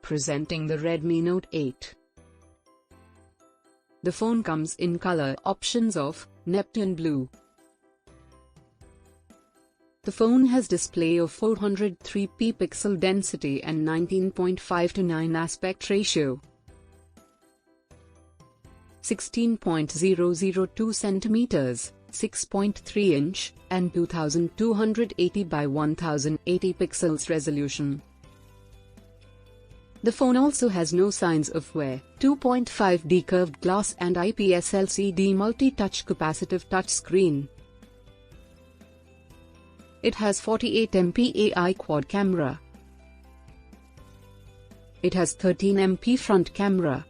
Presenting the Redmi Note 8. The phone comes in color options of Neptune Blue. The phone has display of 403p pixel density and 19.5:9 aspect ratio. 16.002 centimeters, 6.3 inch, and 2280 by 1080 pixels resolution. The phone also has no signs of wear, 2.5D curved glass and IPS LCD multi-touch capacitive touchscreen. It has 48MP AI quad camera. It has 13MP front camera.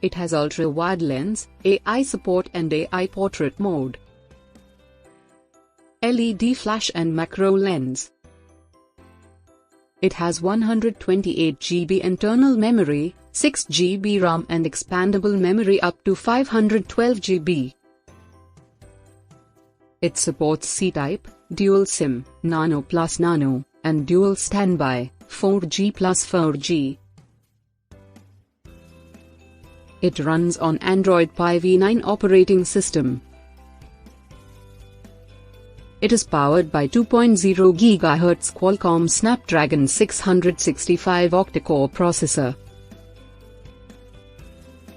It has ultra-wide lens, AI support and AI portrait mode, LED flash and macro lens. It has 128GB internal memory, 6GB RAM and expandable memory up to 512GB. It supports C-Type, Dual SIM, Nano plus Nano, and Dual Standby, 4G plus 4G. It runs on Android Pie v9 operating system. It is powered by 2.0 GHz Qualcomm Snapdragon 665 octa-core processor.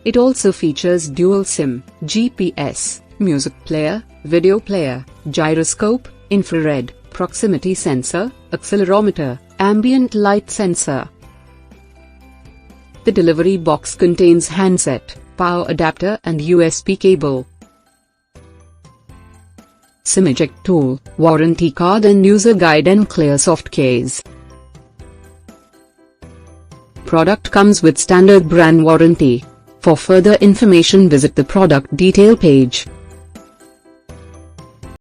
It also features dual SIM, GPS, music player, video player, gyroscope, infrared, proximity sensor, accelerometer, ambient light sensor. The delivery box contains handset, power adapter and USB cable. SIM eject tool, warranty card and user guide and clear soft case. Product comes with standard brand warranty. For further information visit the product detail page.